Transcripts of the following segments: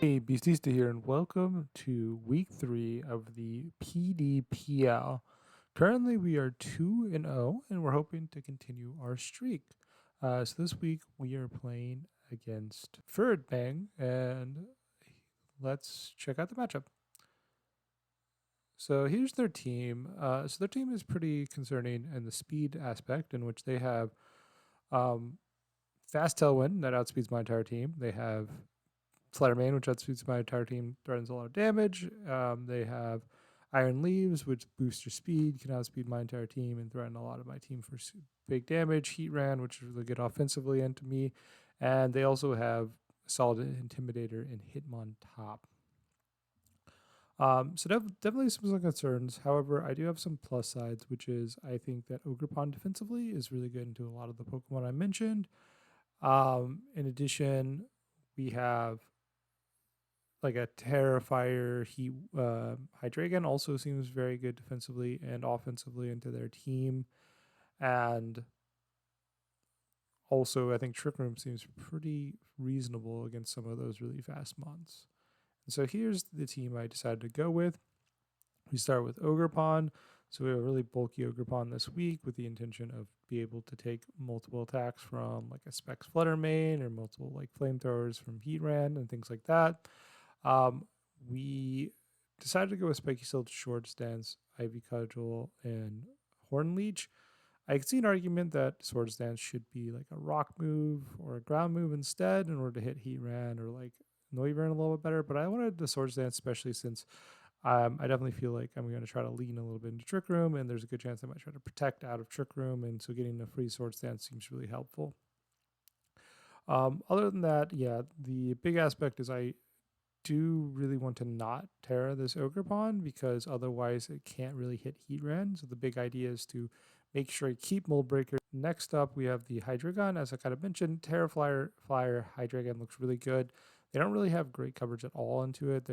Hey, Beastista here, and welcome to week 3 of the PDPL. Currently, we are 2-0, and we're hoping to continue our streak. So this week, we are playing against Furat, and let's check out the matchup. So here's their team. So their team is pretty concerning in the speed aspect, in which they have um, Fast Tailwind that outspeeds my entire team. They have Fluttermane, which outspeeds my entire team, threatens a lot of damage. They have Iron Leaves, which boosts your speed, can outspeed my entire team and threaten a lot of my team for big damage. Heatran, which is really good offensively into me. And they also have Solid Intimidator and Hitmontop. So definitely some concerns. However, I do have some plus sides, which is I think that Ogerpon defensively is really good into a lot of the Pokemon I mentioned. In addition, we have like a Terrifier. Hydreigon also seems very good defensively and offensively into their team, and also I think Trick Room seems pretty reasonable against some of those really fast mons. And so here's the team I decided to go with. We start with Ogerpon. So we have a really bulky Ogerpon this week with the intention of be able to take multiple attacks from like a Specs Fluttermane or multiple like flamethrowers from Heatran and things like that. We decided to go with Spiky Silt, Short Stance, Ivy Cudgel, and Horn Leech. I could see an argument that Sword Stance should be like a rock move or a ground move instead in order to hit Heatran or like Noivern a little bit better, but I wanted the Sword Stance especially since I definitely feel like I'm going to try to lean a little bit into Trick Room, and there's a good chance I might try to protect out of Trick Room, and so getting a free Sword Stance seems really helpful. Other than that, yeah, the big aspect is I do really want to not Terra this Ogerpon because otherwise it can't really hit Heatran. So the big idea is to make sure I keep Mold Breaker. Next up, we have the Hydreigon. As I kind of mentioned, Terra Flyer Hydreigon looks really good. They don't really have great coverage at all into it.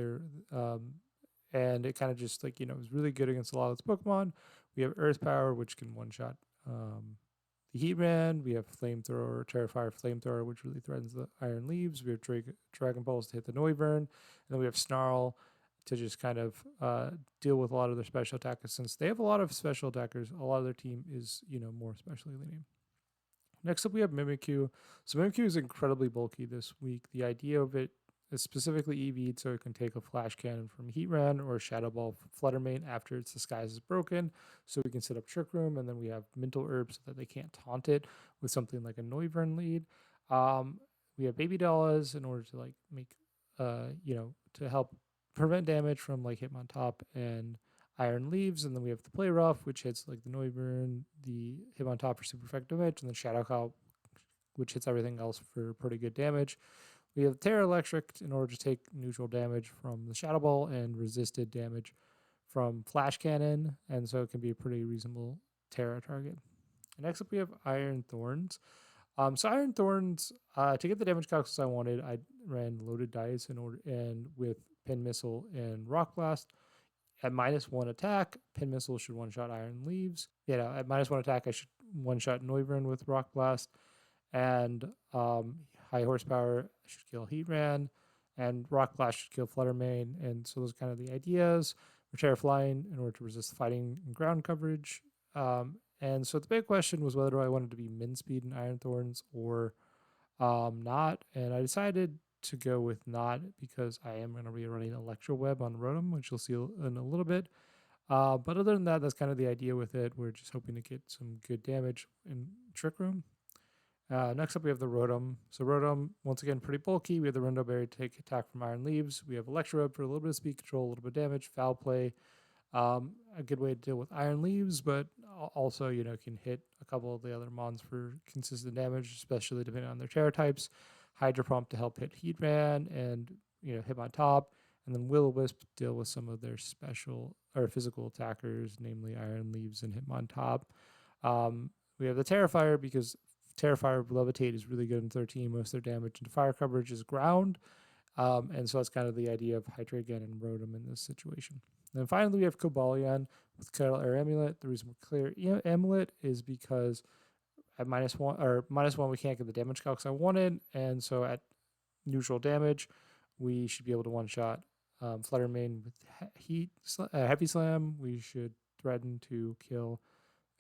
And it kind of just like, is really good against a lot of its Pokemon. We have Earth Power, which can one-shot the Heatran. We have Flamethrower, Terrifier Flamethrower, which really threatens the Iron Leaves. We have Dragon Pulse to hit the Noivern. And then we have Snarl to just kind of deal with a lot of their special attackers. Since they have a lot of special attackers, a lot of their team is, more specially leaning. Next up, we have Mimikyu. So Mimikyu is incredibly bulky this week. The idea of it is specifically EV'd so it can take a Flash Cannon from Heatran or Shadow Ball from Fluttermane after its disguise is broken. So we can set up Trick Room, and then we have Mental Herb so that they can't taunt it with something like a Noivern lead. We have Baby Dollas in order to like make, to help prevent damage from like Hitmontop and Iron Leaves, and then we have the Play Rough, which hits like the Noivern, the Hitmontop for super effective damage, and then Shadow Claw, which hits everything else for pretty good damage. We have Terra Electric in order to take neutral damage from the Shadow Ball and resisted damage from Flash Cannon, and so it can be a pretty reasonable Terra target. Next up, we have Iron Thorns. So Iron Thorns, to get the damage calculus I wanted, I ran loaded dice in order and with Pin Missile and Rock Blast. At -1 attack, Pin Missile should one-shot Iron Leaves. At -1 attack, I should one-shot Noivern with Rock Blast. And High Horsepower should kill Heatran. And Rock Blast should kill Fluttermane. And so those are kind of the ideas. Terra Flying in order to resist fighting and ground coverage. And so the big question was whether I wanted to be min speed in Iron Thorns or not. And I decided to go with not because I am going to be running Electro Web on Rotom, which you'll see in a little bit. But other than that, that's kind of the idea with it. We're just hoping to get some good damage in Trick Room. Next up, we have the Rotom. So Rotom, once again, pretty bulky. We have the Rondo Berry to take attack from Iron Leaves. We have Electro Web for a little bit of speed control, a little bit of damage, Foul Play. A good way to deal with Iron Leaves, but also, can hit a couple of the other mons for consistent damage, especially depending on their Terra types. Hydro Pump to help hit Heatran and, Hitmontop. And then Will-O-Wisp to deal with some of their special or physical attackers, namely Iron Leaves and Hitmontop. We have the Terrifier because Terrifier Levitate is really good in 13. Most of their damage into fire coverage is ground. And so that's kind of the idea of Hydreigon and Rotom in this situation. And then finally, we have Cobalion with Kettle Air Amulet. The reason we clear Amulet is because at -1 we can't get the damage calcs I wanted, and so at neutral damage, we should be able to one-shot Fluttermane with Heavy Slam. We should threaten to kill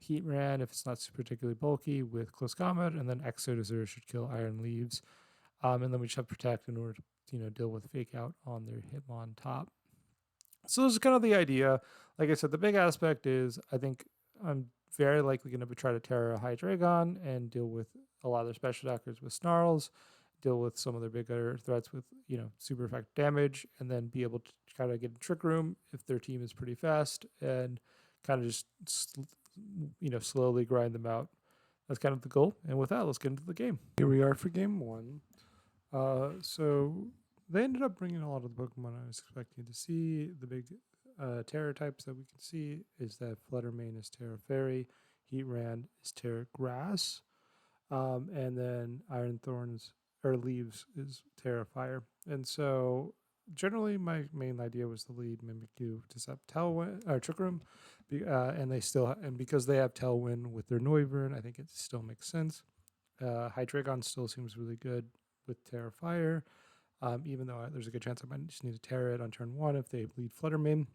Heatran if it's not particularly bulky with Close Combat, and then Exoduzer should kill Iron Leaves. And then we should have Protect in order to deal with Fake Out on their Hitmontop. So this is kind of the idea. Like I said, the big aspect is I think I'm very likely going to try to Terra Hydreigon and deal with a lot of their special attackers with Snarls, deal with some of their bigger threats with super effective damage, and then be able to kind of get a Trick Room if their team is pretty fast and kind of just slowly grind them out. That's kind of the goal. And with that, let's get into the game. Here we are for game one. So they ended up bringing a lot of the Pokemon I was expecting to see. The big Terra types that we can see is that Fluttermane is Terra Fairy, Heatran is Terra Grass, and then Iron Thorns or Leaves is Terra Fire. And so generally my main idea was to lead Mimikyu to set Tailwind or Trick Room, and because they have Tailwind with their Noivern, I think it still makes sense. Hydreigon still seems really good with Terra Fire, even though there's a good chance I might just need to Terra it on turn 1 if they lead Fluttermane.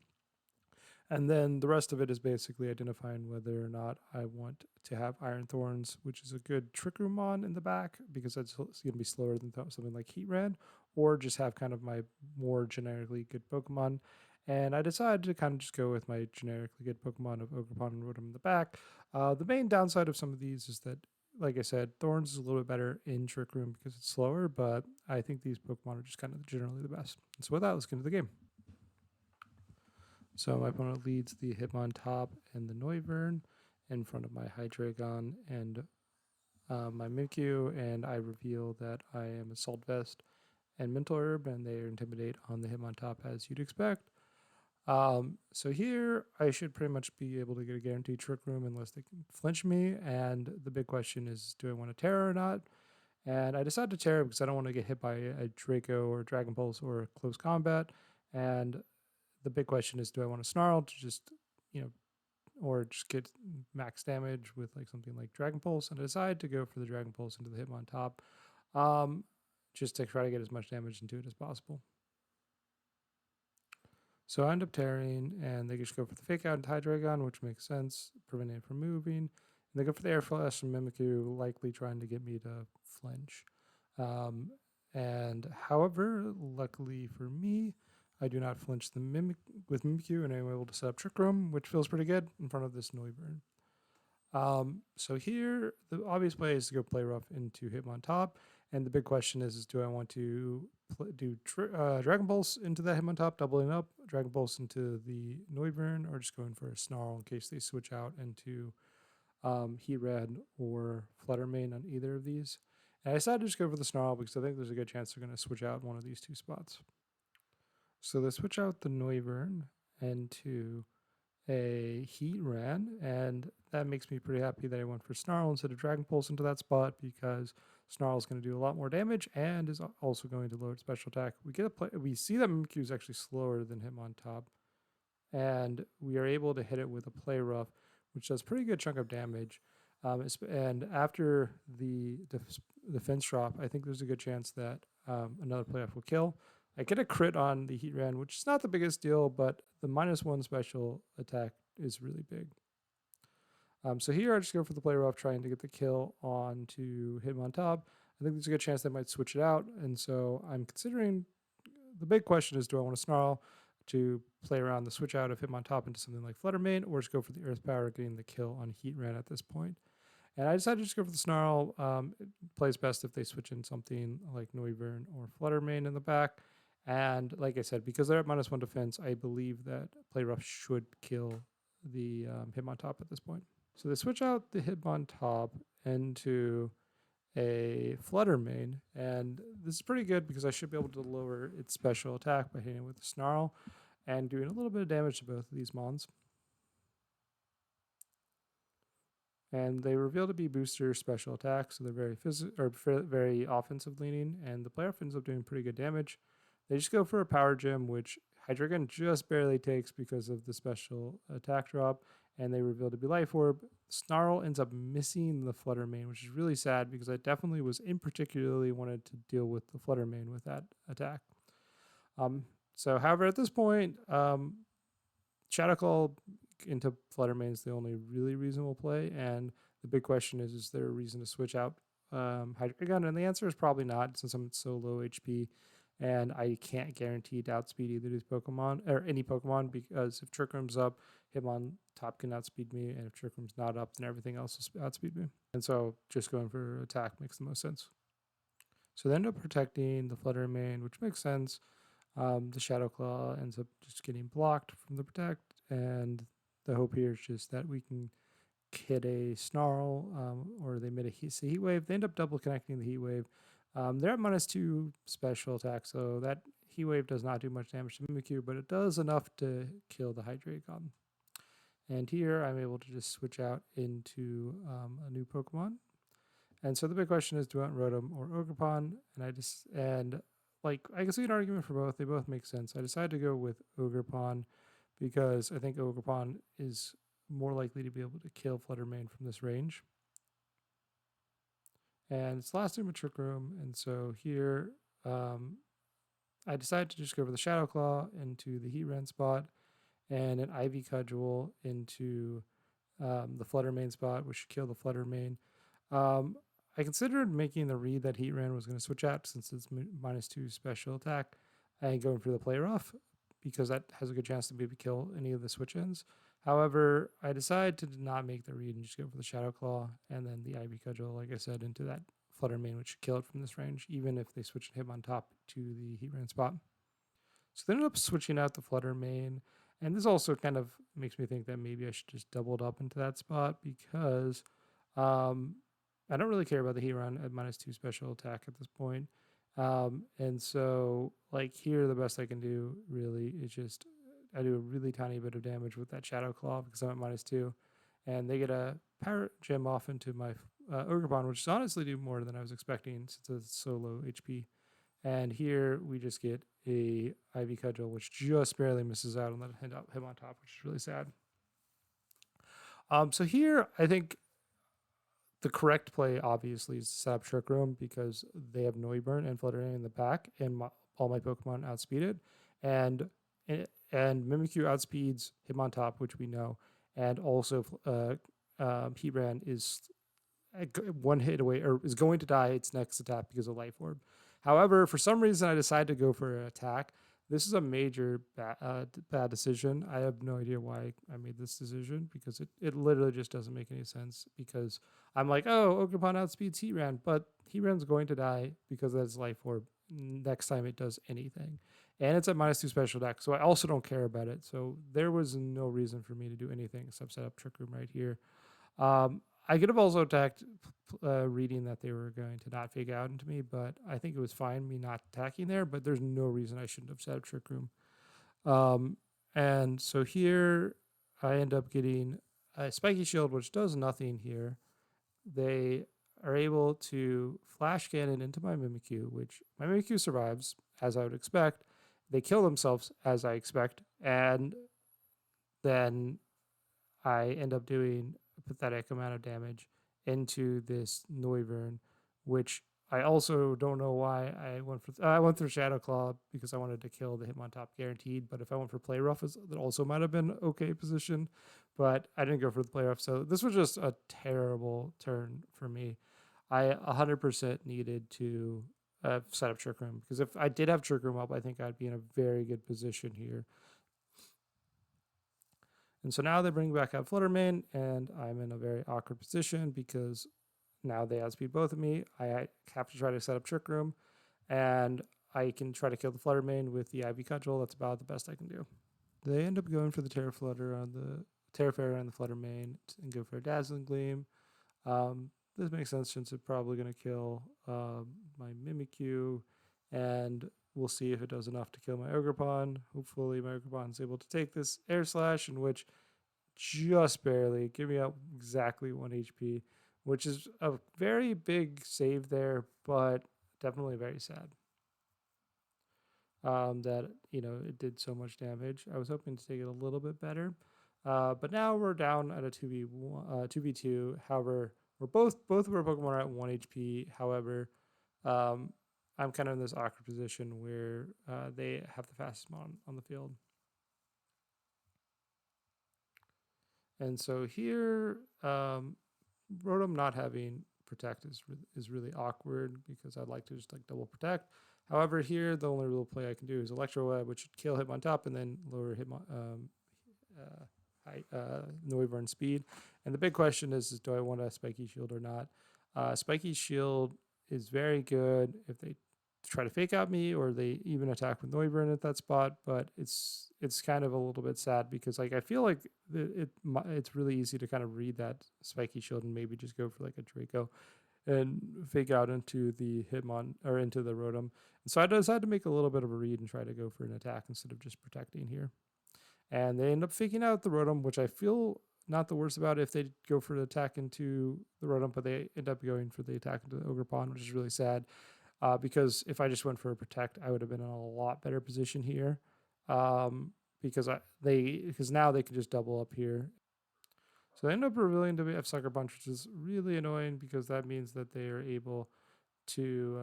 And then the rest of it is basically identifying whether or not I want to have Iron Thorns, which is a good Trick Room on in the back, because that's going to be slower than something like Heatran, or just have kind of my more generically good Pokemon. And I decided to kind of just go with my generically good Pokemon of Ogerpon and Rotom in the back. The main downside of some of these is that, like I said, Thorns is a little bit better in Trick Room because it's slower, but I think these Pokemon are just kind of generally the best. And so with that, let's get into the game. So my opponent leads the Hitmontop and the Noivern in front of my Hydreigon and my Mimikyu, and I reveal that I am Assault Vest and Mental Herb, and they Intimidate on the Hitmontop as you'd expect. So here I should pretty much be able to get a guaranteed Trick Room unless they can flinch me, and the big question is, do I want to Terra or not? And I decided to Terra because I don't want to get hit by a Draco or Dragon Pulse or Close Combat, and the big question is, do I want to Snarl to just, or just get max damage with like something like Dragon Pulse? And I decided to go for the Dragon Pulse into the Hitmontop, just to try to get as much damage into it as possible. So I end up tearing, and they just go for the Fake Out into Hydreigon, which makes sense, preventing it from moving. And they go for the Air Flash and Mimikyu, likely trying to get me to flinch. And however, luckily for me, I do not flinch with Mimikyu, and I'm able to set up Trick Room, which feels pretty good in front of this Noivern. So here, the obvious play is to go play rough into Hitmontop, and the big question is do I want to do Dragon Pulse into that Hitmontop, doubling up, Dragon Pulse into the Noivern, or just going for a Snarl in case they switch out into Heatran or Fluttermane on either of these. And I decided to just go for the Snarl because I think there's a good chance they're going to switch out one of these two spots. So they switch out the Noivern into a Heatran, and that makes me pretty happy that I went for Snarl instead of Dragon Pulse into that spot, because Snarl is going to do a lot more damage and is also going to lower its special attack. We see that Mimikyu is actually slower than Hitmontop, and we are able to hit it with a Play Rough, which does pretty good chunk of damage. And after the defense drop, I think there's a good chance that another Play Rough will kill. I get a crit on the Heatran, which is not the biggest deal, but the -1 special attack is really big. So here I just go for the Play Rough, trying to get the kill onto Hitmontop. I think there's a good chance they might switch it out, and so I'm considering, the big question is, do I want to Snarl to play around the switch out of Hitmontop into something like Fluttermane, or just go for the Earth Power, getting the kill on Heatran at this point? And I decided to just go for the Snarl. It plays best if they switch in something like Noivern or Fluttermane in the back. And like I said, because they're at -1 defense, I believe that Play Rough should kill the Hitmontop at this point. So they switch out the Hitmontop into a Fluttermane, and this is pretty good because I should be able to lower its special attack by hitting it with the Snarl and doing a little bit of damage to both of these mons. And they reveal to be booster special attacks, so they're very offensive leaning, and the player ends up doing pretty good damage. They just go for a Power Gem, which Hydreigon just barely takes because of the special attack drop, and they reveal to be Life Orb. Snarl ends up missing the Fluttermane, which is really sad because I definitely was in particularly wanted to deal with the Fluttermane with that attack. So, however, at this point, Shadow Claw into Flutter Mane is the only really reasonable play, and the big question is there a reason to switch out Hydrate Gun? And the answer is probably not, since I'm so low HP, and I can't guarantee to outspeed either of these Pokemon, or any Pokemon, because if Trick Room's up, Hitmontop can outspeed me, and if Trick Room's not up, then everything else will outspeed me. And so just going for attack makes the most sense. So they end up protecting the Flutter Mane, which makes sense. The Shadow Claw ends up just getting blocked from the protect, and the hope here is just that we can hit a Snarl, or they made a Heat Wave. They end up double connecting the Heat Wave. They're at -2 special attack, so that Heat Wave does not do much damage to Mimikyu, but it does enough to kill the Hydreigon. And here I'm able to just switch out into a new Pokemon. And so the big question is, do I want Rotom or Ogerpon? And I can see an argument for both. They both make sense. I decided to go with Ogerpon because I think Ogerpon is more likely to be able to kill Flutter Mane from this range. And it's last in Trick Room, and so here I decided to just go for the Shadow Claw into the Heatran spot and an Ivy Cudgel into the Flutter Mane spot, which should kill the Flutter Mane. I considered making the read that Heatran was going to switch out since it's -2 special attack and going for the Play Rough because that has a good chance to maybe kill any of the switch ins. However, I decided to not make the read and just go for the Shadow Claw and then the Ivy Cudgel, like I said, into that Flutter Mane, which should kill it from this range, even if they switch Hitmontop to the Heatran spot. So they ended up switching out the Flutter Mane, and this also kind of makes me think that maybe I should just double it up into that spot because I don't really care about the Heatran at -2 special attack at this point. And so, like, here, the best I can do really is just I do a really tiny bit of damage with that Shadow Claw because I'm at -2. And they get a Parrot Gem off into my Ogerpon, which honestly do more than I was expecting since it's so low HP. And here we just get a Ivy Cudgel, which just barely misses out on that Hitmontop, which is really sad. So here, I think the correct play, obviously, is to set up Trick Room because they have Noivern and Fluttering in the back, and all my Pokemon outspeed it. And Mimikyu outspeeds Hitmontop, which we know, and also Heatran is one hit away, or is going to die its next attack because of Life Orb. However, for some reason, I decided to go for an attack. This is a major bad decision. I have no idea why I made this decision because it literally just doesn't make any sense. Because I'm like, oh, Ogerpon outspeeds Heatran, but Heatran's going to die because of its Life Orb next time it does anything. And it's at -2 special attack, so I also don't care about it. So there was no reason for me to do anything except set up Trick Room right here. I could have also attacked reading that they were going to not fake out into me, but I think it was fine me not attacking there, but there's no reason I shouldn't have set up Trick Room. And so here I end up getting a Spiky Shield, which does nothing here. They are able to Flash Cannon into my Mimikyu, which my Mimikyu survives, as I would expect. They kill themselves, as I expect, and then I end up doing a pathetic amount of damage into this Noivern, which I also don't know why I went for. I went through Shadow Claw because I wanted to kill the Hitmontop guaranteed. But if I went for Play Rough, that also might have been okay position. But I didn't go for the Play Rough, so this was just a terrible turn for me. I 100% needed to set up Trick Room because if I did have Trick Room up, I think I'd be in a very good position here. And so now they bring back out Flutter Mane, and I'm in a very awkward position because now they outspeed both of me. I have to try to set up Trick Room, and I can try to kill the Flutter Mane with the Ivy Cudgel. That's about the best I can do. They end up going for the Terra Flutter on the Terra Fairy on the Flutter Mane and go for a Dazzling Gleam. This makes sense since it's probably going to kill my Mimikyu, and we'll see if it does enough to kill my Ogerpon. Hopefully my Ogerpon is able to take this Air Slash, in which just barely give me up exactly 1 HP, which is a very big save there, but definitely very sad. That it did so much damage. I was hoping to take it a little bit better, but now we're down at a 2v2. However, both of our Pokemon are at 1 HP. However, I'm kind of in this awkward position where they have the fastest mon on the field. And so here, Rotom not having protect is really awkward because I'd like to just like double protect. However, here the only real play I can do is Electro Web, which should kill Hitmontop and then lower Noivern speed. And the big question is do I want a Spiky Shield or not? Spiky Shield is very good if they try to fake out me or they even attack with Noivern at that spot, but it's kind of a little bit sad because like I feel like it's really easy to kind of read that Spiky Shield and maybe just go for like a Draco and fake out into the Hitmon or into the Rotom. And so I decided to make a little bit of a read and try to go for an attack instead of just protecting here. And they end up faking out the Rotom, which I feel not the worst about if they go for the attack into the Rotom, but they end up going for the attack into the Ogerpon, which is really sad. Because if I just went for a protect, I would have been in a lot better position here. Because now they can just double up here. So they end up revealing to be F Sucker Punch, which is really annoying because that means that they are able to,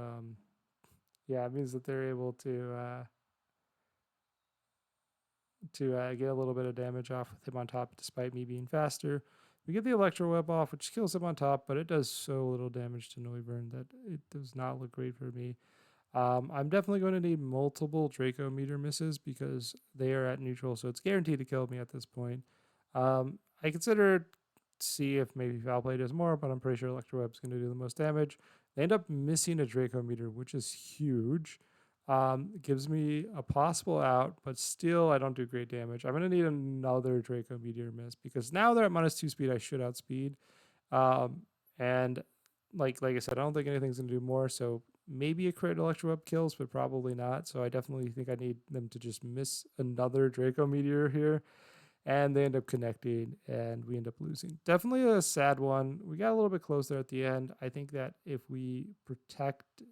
it means that they're able to get a little bit of damage off with Hitmontop despite me being faster. We get the Electro Web off, which kills Hitmontop, but it does so little damage to Noivern that it does not look great for me. I'm definitely going to need multiple Draco meter misses because they are at neutral, so it's guaranteed to kill me at this point. I consider see if maybe Foul Play does more, but I'm pretty sure Electro Web's going to do the most damage. They end up missing a Draco meter, which is huge. Gives me a possible out, but still I don't do great damage. I'm going to need another Draco meteor miss because now they're at -2 speed. I should outspeed. And like I said, I don't think anything's going to do more. So maybe a crit Electro Web kills, but probably not. So I definitely think I need them to just miss another Draco meteor here. And they end up connecting and we end up losing. Definitely a sad one. We got a little bit close there at the end. I think that if we protect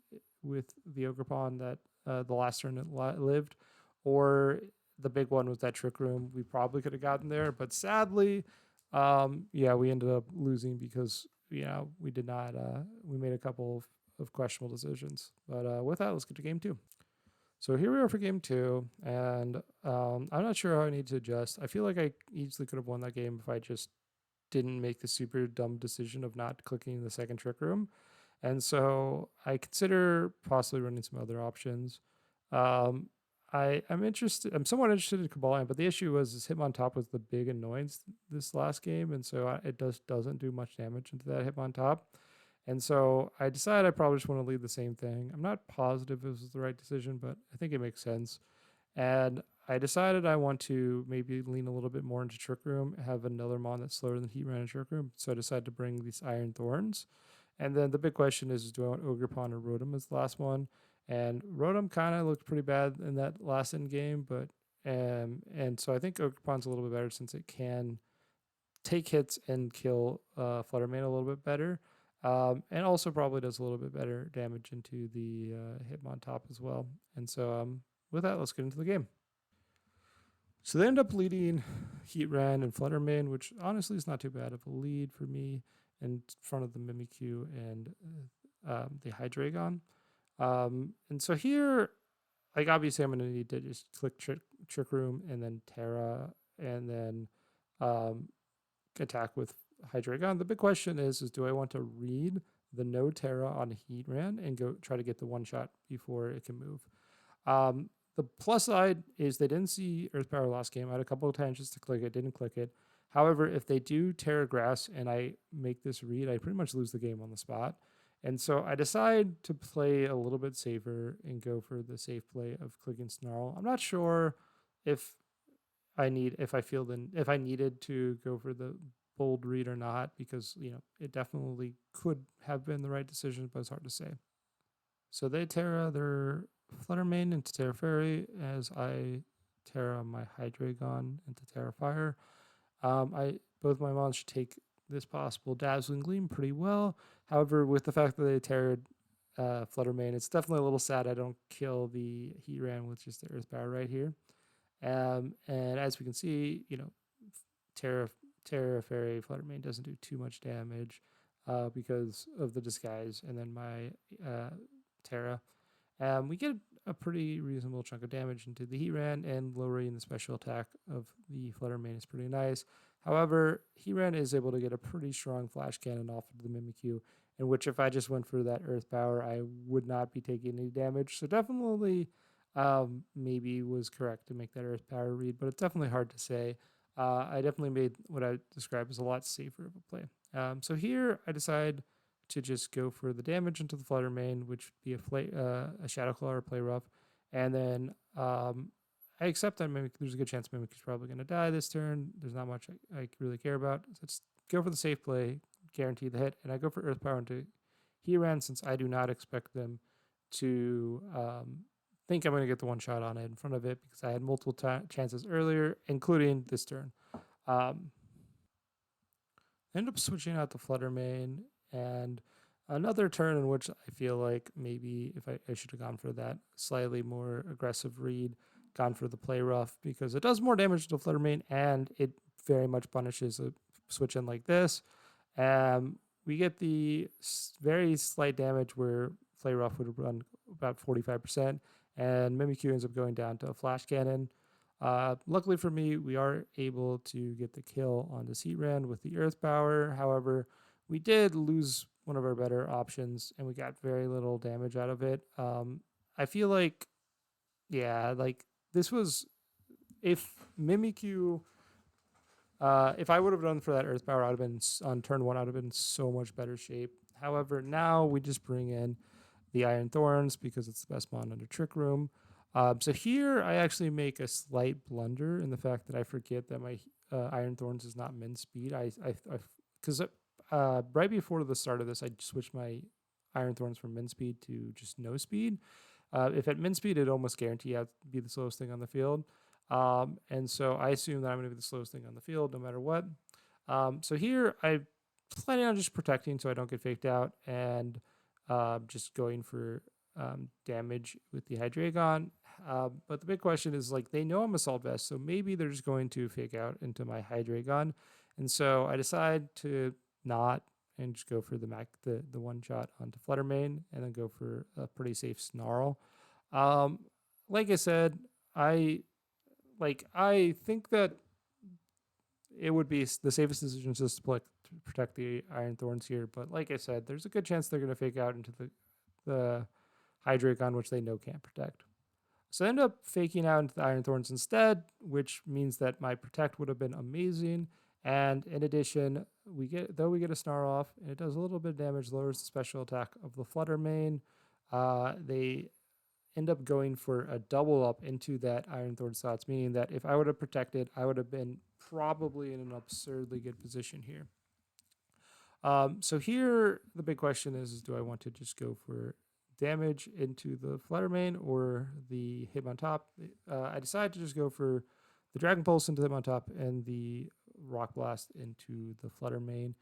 with the Ogerpon that the last turn it lived, or the big one was that Trick Room, we probably could have gotten there. But sadly, we ended up losing because we did not. We made a couple of questionable decisions. But with that, let's get to game two. So here we are for game two, and I'm not sure how I need to adjust. I feel like I easily could have won that game if I just didn't make the super dumb decision of not clicking the second Trick Room. And so I consider possibly running some other options. I'm somewhat interested in Kabalion, but the issue was Hitmontop was the big annoyance this last game, and so it doesn't do much damage into that Hitmontop. And so I decided I probably just want to leave the same thing. I'm not positive it was the right decision, but I think it makes sense. And I decided I want to maybe lean a little bit more into Trick Room, have another mon that's slower than Heatran and Trick Room. So I decided to bring these Iron Thorns. And then the big question is do I want Ogerpon or Rotom as the last one? And Rotom kind of looked pretty bad in that last end game, but and so I think Ogerpon's a little bit better since it can take hits and kill Fluttermane a little bit better. And also probably does a little bit better damage into the Hitmontop as well. And so with that, let's get into the game. So they end up leading Heatran and Fluttermane, which honestly is not too bad of a lead for me in front of the Mimikyu and the Hydreigon. And so here, like obviously I'm going to need to just click Trick Room and then Terra and then attack with Hydreigon. The big question is do I want to read the no Terra on Heatran and go try to get the one shot before it can move? The plus side is they didn't see Earth Power last game. I had a couple of tangents to click it, didn't click it. However, if they do Terra Grass and I make this read, I pretty much lose the game on the spot. And so I decide to play a little bit safer and go for the safe play of clicking Snarl. I'm not sure if I needed to go for the bold read or not because it definitely could have been the right decision, but it's hard to say. So they Terra their Fluttermane into Terra Fairy as I Terra my Hydreigon into Terra Fire. Both my mons should take this possible Dazzling Gleam pretty well. However, with the fact that they Terra'd Fluttermane, it's definitely a little sad I don't kill the Heatran with just the Earth Power right here. And as we can see, Terra Fairy Fluttermane doesn't do too much damage because of the disguise, and then my Terra. We get a pretty reasonable chunk of damage into the Heatran, and lowering the special attack of the Flutter Mane is pretty nice. However, Heatran is able to get a pretty strong Flash Cannon off of the Mimikyu, in which if I just went for that Earth Power, I would not be taking any damage. So definitely maybe was correct to make that Earth Power read, but it's definitely hard to say. I definitely made what I describe as a lot safer of a play. So here I decide to just go for the damage into the Flutter Mane, which would be a Shadow Claw or Play Rough. And then I accept that there's a good chance Mimic is probably going to die this turn. There's not much I really care about. So let's go for the safe play, guarantee the hit. And I go for Earth Power into Heatran since I do not expect them to think I'm going to get the one shot on it in front of it because I had multiple chances earlier, including this turn. I ended up switching out the Flutter Mane and another turn in which I feel like maybe if I should have gone for that slightly more aggressive read, gone for the Play Rough because it does more damage to the Flutter Mane and it very much punishes a switch in like this. We get the very slight damage where Play Rough would have run about 45%, and Mimikyu ends up going down to a Flash Cannon. Luckily for me, we are able to get the kill on this Heatran with the Earth Power. However, we did lose one of our better options, and we got very little damage out of it. I feel like, yeah, like this was if Mimikyu. If I would have done for that Earth Power, I would have been on turn one. I would have been in so much better shape. However, now we just bring in the Iron Thorns because it's the best mon under Trick Room. So here I actually make a slight blunder in the fact that I forget that my Iron Thorns is not min speed. Because right before the start of this, I switched my Iron Thorns from min speed to just no speed. If at min speed, it almost guarantee I'd be the slowest thing on the field. And so I assume that I'm going to be the slowest thing on the field no matter what. So here I planning on just protecting so I don't get faked out and just going for damage with the Hydreigon. But the big question is like they know I'm Assault Vest, so maybe they're just going to fake out into my Hydreigon. And so I decide to not and just go for the one shot onto Flutter Mane and then go for a pretty safe Snarl. Like I said, I think that it would be the safest decision just to protect the Iron Thorns here. But like I said, there's a good chance they're going to fake out into the Hydreigon, which they know can't protect. So I end up faking out into the Iron Thorns instead, which means that my protect would have been amazing. And in addition, we get a Snarl off, and it does a little bit of damage, lowers the special attack of the Flutter Mane. They end up going for a double up into that Iron Thorn slots, meaning that if I would have protected, I would have been probably in an absurdly good position here. So here, the big question is do I want to just go for damage into the Flutter Mane or the Hitmontop? I decided to just go for the Dragon Pulse into the Hitmontop and the Rock Blast into the Flutter Mane.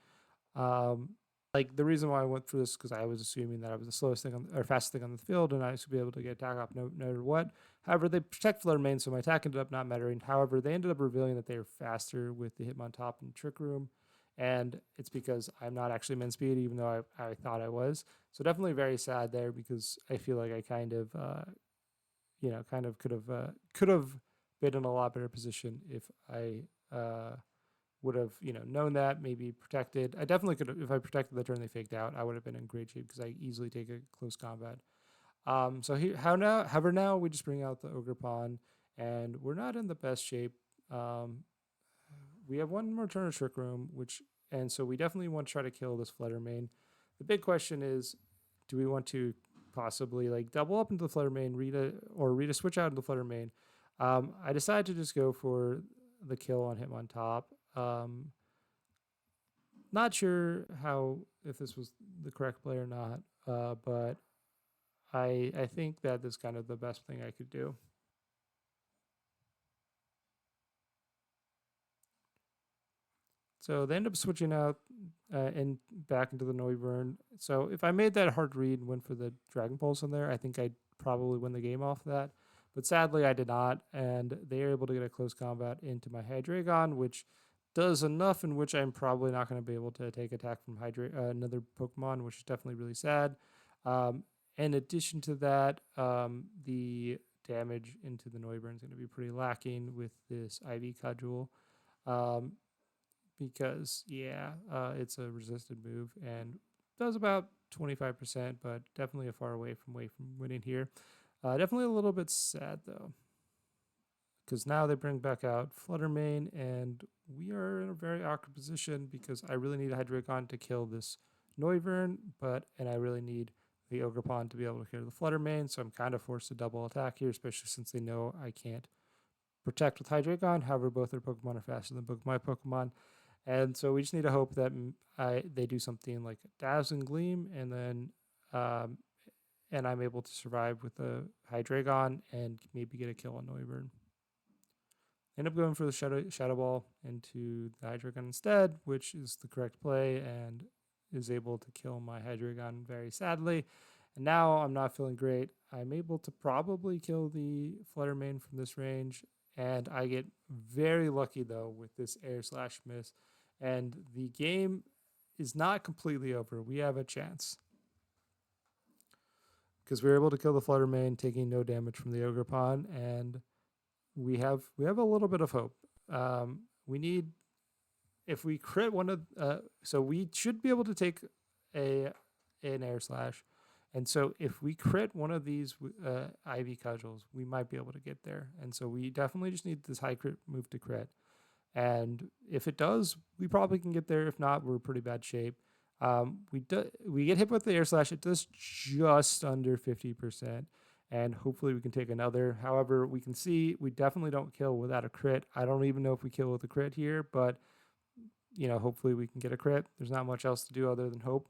Like the reason why I went for this because I was assuming that I was the slowest thing or fastest thing on the field, and I should be able to get attack off no matter what. However, they protect Flutter Mane, so my attack ended up not mattering. However, they ended up revealing that they are faster with the Hitmontop and Trick Room, and it's because I'm not actually min speed, even though I thought I was. So definitely very sad there because I feel like I kind of could have been in a lot better position if I would have known that, maybe protected. I definitely could have, if I protected the turn they faked out, I would have been in great shape because I easily take a close combat. So here, however, now we just bring out the Ogre Pawn, and we're not in the best shape. We have one more turn of Trick Room, and so we definitely want to try to kill this Flutter Mane. The big question is, do we want to possibly like double up into the Flutter Mane, read a switch out into the Flutter Mane? I decided to just go for the kill on Hitmontop. Not sure if this was the correct play or not, but I think that is kind of the best thing I could do. So they end up switching out and back into the Noivern. So if I made that hard read and went for the Dragon Pulse in there, I think I'd probably win the game off that. But sadly, I did not, and they are able to get a close combat into my Hydreigon, which does enough in which I'm probably not going to be able to take attack from another Pokemon, which is definitely really sad. In addition to that, the damage into the Noivern is going to be pretty lacking with this IV Cudgel. Um, because it's a resisted move and does about 25%, but definitely a far away from winning here. Definitely a little bit sad though, because now they bring back out Fluttermane, and we are in a very awkward position because I really need a Hydreigon to kill this Noivern, and I really need the Ogerpon to be able to kill the Fluttermane, so I'm kind of forced to double attack here, especially since they know I can't protect with Hydreigon. However, both their Pokemon are faster than both my Pokemon. And so we just need to hope that they do something like Dazzling Gleam, and then and I'm able to survive with the Hydreigon and maybe get a kill on Noivern. End up going for the Shadow Ball into the Hydreigon instead, which is the correct play and is able to kill my Hydreigon very sadly. And now I'm not feeling great. I'm able to probably kill the Fluttermane from this range, and I get very lucky though with this Air Slash miss, and the game is not completely over. We have a chance because we were able to kill the Fluttermane, taking no damage from the Ogerpon, and we have a little bit of hope. We need if we crit one of so we should be able to take a an Air Slash, and so if we crit one of these IV Cudgels, we might be able to get there. And so we definitely just need this high crit move to crit. And if it does, we probably can get there. If not, we're in pretty bad shape. We get hit with the Air Slash. It does just under 50%, and hopefully we can take another. However, we can see we definitely don't kill without a crit. I don't even know if we kill with a crit here, but hopefully we can get a crit. There's not much else to do other than hope.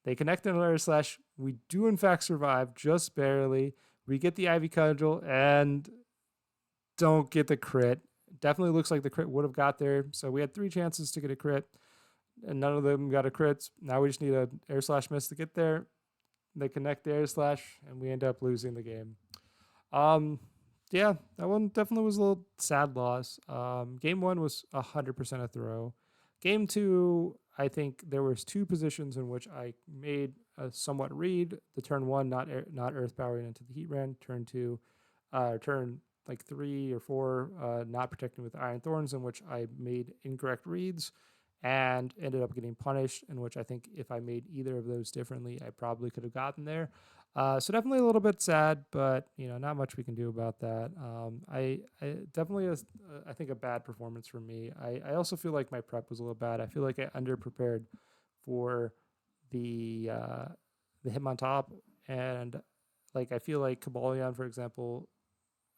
They connect an Air Slash. We do in fact survive, just barely. We get the Ivy Cudgel and don't get the crit. Definitely looks like the crit would have got there. So we had 3 chances to get a crit, and none of them got a crit. Now we just need an Air Slash miss to get there. They connect the Air Slash, and we end up losing the game. Yeah, that one definitely was a little sad loss. Game 1 was 100% a throw. Game 2, I think there was 2 positions in which I made a somewhat read. The turn 1, not Earth powering into the Heat Ren. Turn 2, turn like 3 or 4, not protecting with Iron Thorns, in which I made incorrect reads and ended up getting punished, in which I think if I made either of those differently, I probably could have gotten there. So definitely a little bit sad, but not much we can do about that. I definitely I think a bad performance for me. I also feel like my prep was a little bad. I feel like I underprepared for the Hitmontop, and like I feel like Kabalion, for example,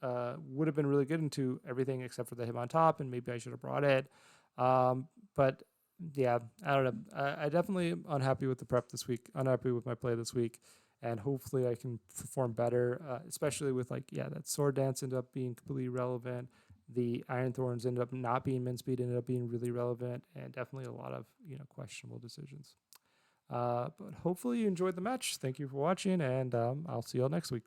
would have been really good into everything except for the Hitmontop, and maybe I should have brought it. But yeah, I don't know. I definitely am unhappy with the prep this week, unhappy with my play this week, and hopefully I can perform better, especially with that Sword Dance ended up being completely irrelevant. The Iron Thorns ended up not being min speed, ended up being really relevant, and definitely a lot of questionable decisions. But hopefully you enjoyed the match. Thank you for watching, and I'll see you all next week.